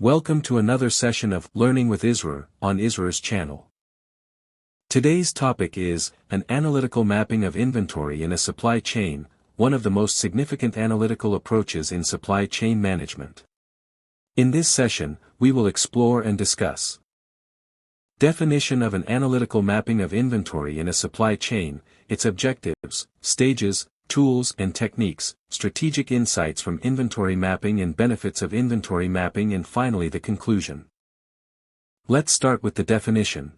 Welcome to another session of Learning with ISRAR on ISRAR'S channel. Today's topic is an analytical mapping of inventory in a supply chain, one of the most significant analytical approaches in supply chain management. In this session, we will explore and discuss definition of an analytical mapping of inventory in a supply chain, its objectives, stages, tools and techniques, strategic insights from inventory mapping and benefits of inventory mapping, and finally the conclusion. Let's start with the definition.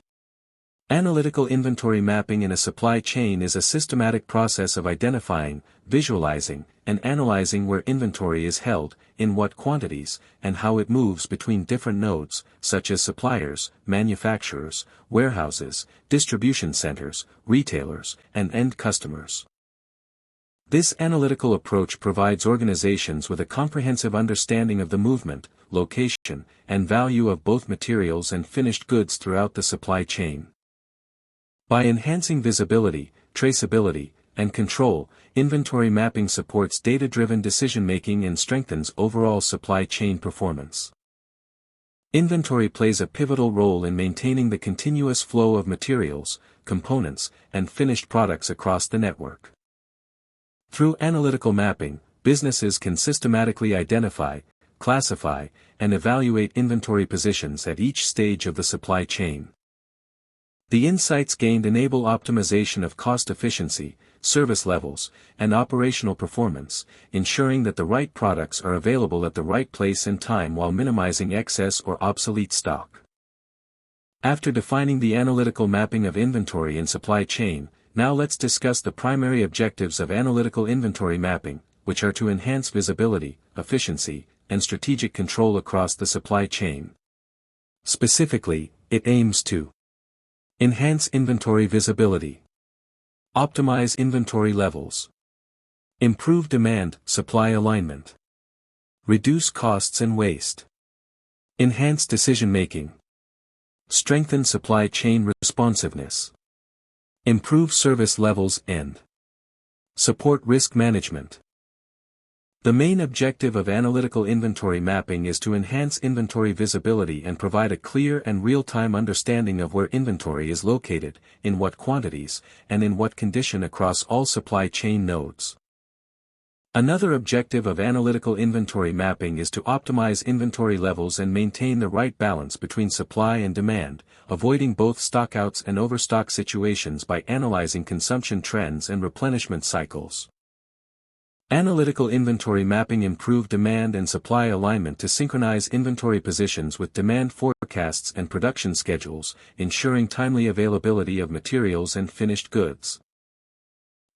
Analytical inventory mapping in a supply chain is a systematic process of identifying, visualizing, and analyzing where inventory is held, in what quantities, and how it moves between different nodes, such as suppliers, manufacturers, warehouses, distribution centers, retailers, and end customers. This analytical approach provides organizations with a comprehensive understanding of the movement, location, and value of both materials and finished goods throughout the supply chain. By enhancing visibility, traceability, and control, inventory mapping supports data-driven decision-making and strengthens overall supply chain performance. Inventory plays a pivotal role in maintaining the continuous flow of materials, components, and finished products across the network. Through analytical mapping, businesses can systematically identify, classify, and evaluate inventory positions at each stage of the supply chain. The insights gained enable optimization of cost efficiency, service levels, and operational performance, ensuring that the right products are available at the right place and time while minimizing excess or obsolete stock. After defining the analytical mapping of inventory in supply chain, now let's discuss the primary objectives of analytical inventory mapping, which are to enhance visibility, efficiency, and strategic control across the supply chain. Specifically, it aims to enhance inventory visibility, optimize inventory levels, improve demand-supply alignment, reduce costs and waste, enhance decision-making, strengthen supply chain responsiveness, improve service levels and support risk management. The main objective of analytical inventory mapping is to enhance inventory visibility and provide a clear and real-time understanding of where inventory is located, in what quantities, and in what condition across all supply chain nodes. Another objective of analytical inventory mapping is to optimize inventory levels and maintain the right balance between supply and demand, avoiding both stockouts and overstock situations by analyzing consumption trends and replenishment cycles. Analytical inventory mapping improves demand and supply alignment to synchronize inventory positions with demand forecasts and production schedules, ensuring timely availability of materials and finished goods.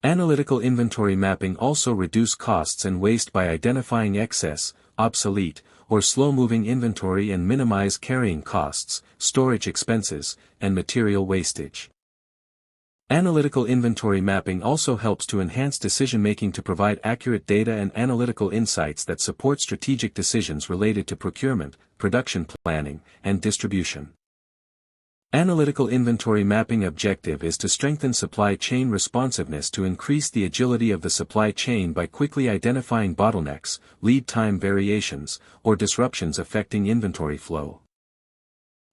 Analytical inventory mapping also reduces costs and waste by identifying excess, obsolete, or slow-moving inventory and minimize carrying costs, storage expenses, and material wastage. Analytical inventory mapping also helps to enhance decision-making to provide accurate data and analytical insights that support strategic decisions related to procurement, production planning, and distribution. Analytical inventory mapping objective is to strengthen supply chain responsiveness to increase the agility of the supply chain by quickly identifying bottlenecks, lead time variations, or disruptions affecting inventory flow.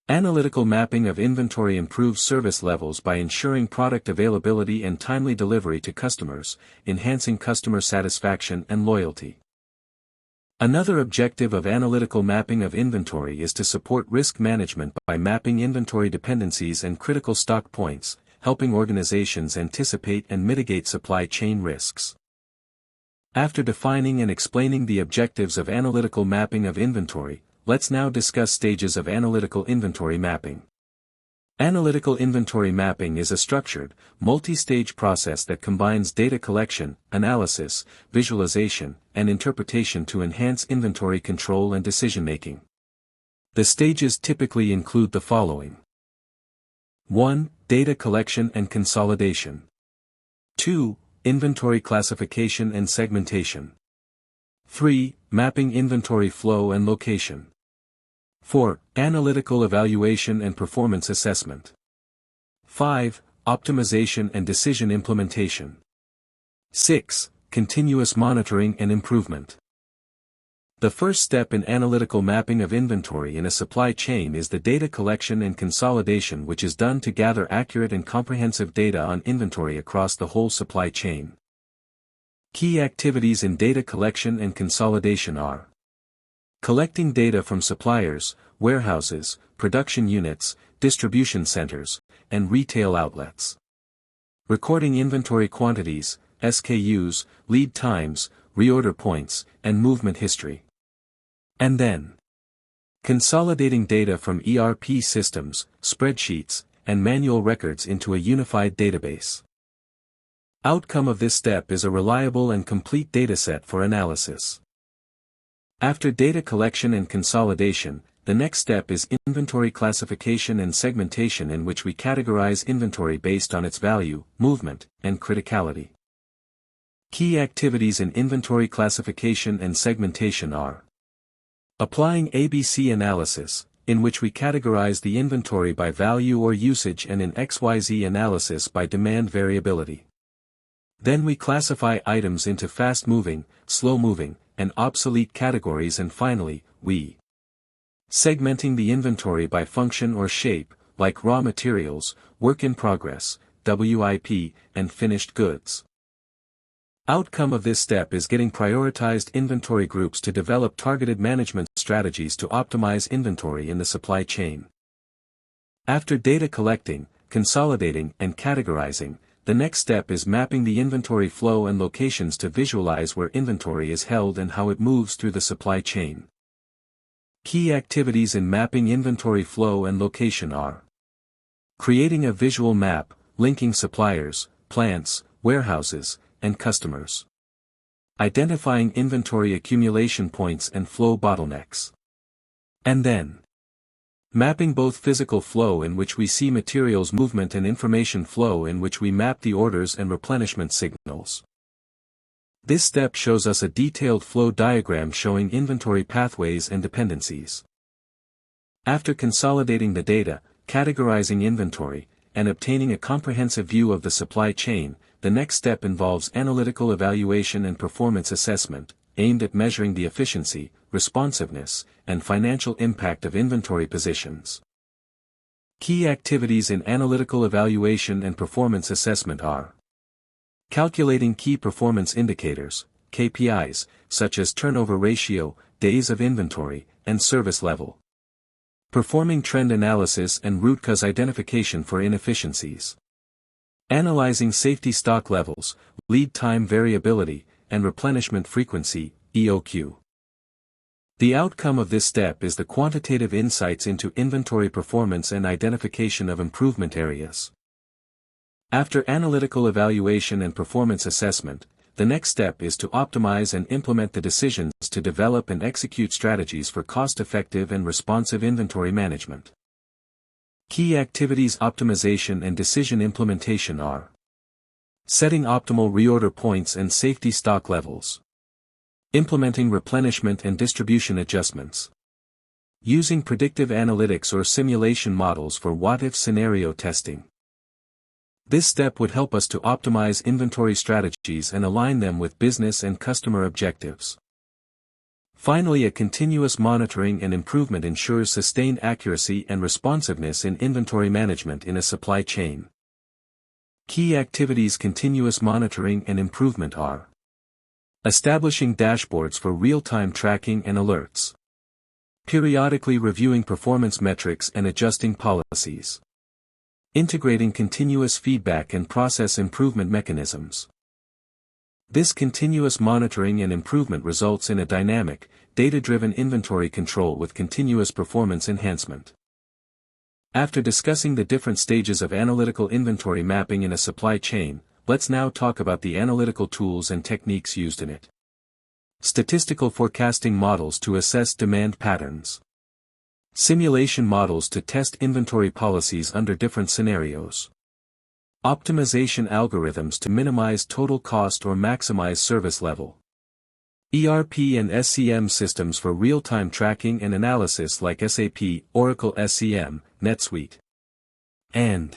Analytical mapping of inventory improves service levels by ensuring product availability and timely delivery to customers, enhancing customer satisfaction and loyalty. Another objective of analytical mapping of inventory is to support risk management by mapping inventory dependencies and critical stock points, helping organizations anticipate and mitigate supply chain risks. After defining and explaining the objectives of analytical mapping of inventory, let's now discuss stages of analytical inventory mapping. Analytical inventory mapping is a structured, multi-stage process that combines data collection, analysis, visualization, and interpretation to enhance inventory control and decision-making. The stages typically include the following. 1. Data collection and consolidation. 2. Inventory classification and segmentation. 3. Mapping inventory flow and location. 4. Analytical evaluation and performance assessment. 5. Optimization and decision implementation. 6. Continuous monitoring and improvement. The first step in analytical mapping of inventory in a supply chain is the data collection and consolidation, which is done to gather accurate and comprehensive data on inventory across the whole supply chain. Key activities in data collection and consolidation are: collecting data from suppliers, warehouses, production units, distribution centers, and retail outlets. Recording inventory quantities, SKUs, lead times, reorder points, and movement history. And then consolidating data from ERP systems, spreadsheets, and manual records into a unified database. Outcome of this step is a reliable and complete dataset for analysis. After data collection and consolidation, the next step is inventory classification and segmentation, in which we categorize inventory based on its value, movement, and criticality. Key activities in inventory classification and segmentation are: applying ABC analysis, in which we categorize the inventory by value or usage, and in XYZ analysis by demand variability. Then we classify items into fast-moving, slow-moving, and obsolete categories, and finally, we segmenting the inventory by function or shape, like raw materials, work in progress, WIP, and finished goods. Outcome of this step is getting prioritized inventory groups to develop targeted management strategies to optimize inventory in the supply chain. After data collecting, consolidating, and categorizing, the next step is mapping the inventory flow and locations to visualize where inventory is held and how it moves through the supply chain. Key activities in mapping inventory flow and location are: creating a visual map, linking suppliers, plants, warehouses, and customers. Identifying inventory accumulation points and flow bottlenecks. And then mapping both physical flow, in which we see materials movement, and information flow, in which we map the orders and replenishment signals. This step shows us a detailed flow diagram showing inventory pathways and dependencies. After consolidating the data, categorizing inventory, and obtaining a comprehensive view of the supply chain, the next step involves analytical evaluation and performance assessment, aimed at measuring the efficiency, responsiveness, and financial impact of inventory positions. Key activities in analytical evaluation and performance assessment are: calculating key performance indicators, KPIs, such as turnover ratio, days of inventory, and service level. Performing trend analysis and root cause identification for inefficiencies. Analyzing safety stock levels, lead time variability, and replenishment frequency, EOQ. The outcome of this step is the quantitative insights into inventory performance and identification of improvement areas. After analytical evaluation and performance assessment, the next step is to optimize and implement the decisions to develop and execute strategies for cost-effective and responsive inventory management. Key activities optimization and decision implementation are: setting optimal reorder points and safety stock levels. Implementing replenishment and distribution adjustments. Using predictive analytics or simulation models for what-if scenario testing. This step would help us to optimize inventory strategies and align them with business and customer objectives. Finally, a continuous monitoring and improvement ensures sustained accuracy and responsiveness in inventory management in a supply chain. Key activities continuous monitoring and improvement are: establishing dashboards for real-time tracking and alerts. Periodically reviewing performance metrics and adjusting policies. Integrating continuous feedback and process improvement mechanisms. This continuous monitoring and improvement results in a dynamic, data-driven inventory control with continuous performance enhancement. After discussing the different stages of analytical inventory mapping in a supply chain, let's now talk about the analytical tools and techniques used in it. Statistical forecasting models to assess demand patterns. Simulation models to test inventory policies under different scenarios. Optimization algorithms to minimize total cost or maximize service level. ERP and SCM systems for real-time tracking and analysis like SAP, Oracle SCM, NetSuite. And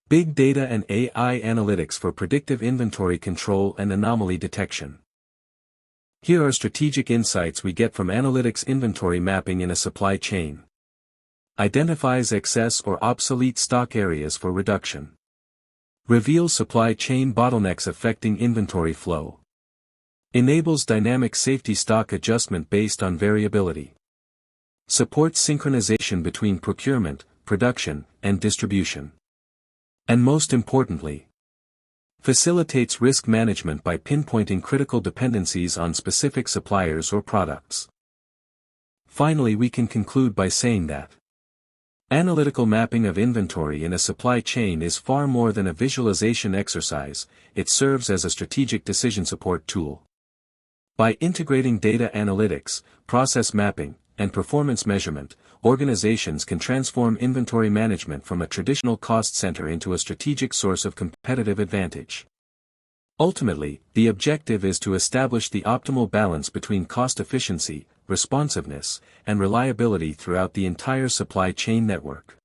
big data and AI analytics for predictive inventory control and anomaly detection. Here are strategic insights we get from analytics. Inventory mapping in a supply chain. Identifies excess or obsolete stock areas for reduction. Reveals supply chain bottlenecks affecting inventory flow. Enables dynamic safety stock adjustment based on variability. Supports synchronization between procurement, production, and distribution. And most importantly, facilitates risk management by pinpointing critical dependencies on specific suppliers or products. Finally, we can conclude by saying that analytical mapping of inventory in a supply chain is far more than a visualization exercise. It serves as a strategic decision support tool. By integrating data analytics, process mapping, and performance measurement, organizations can transform inventory management from a traditional cost center into a strategic source of competitive advantage. Ultimately, the objective is to establish the optimal balance between cost efficiency, responsiveness, and reliability throughout the entire supply chain network.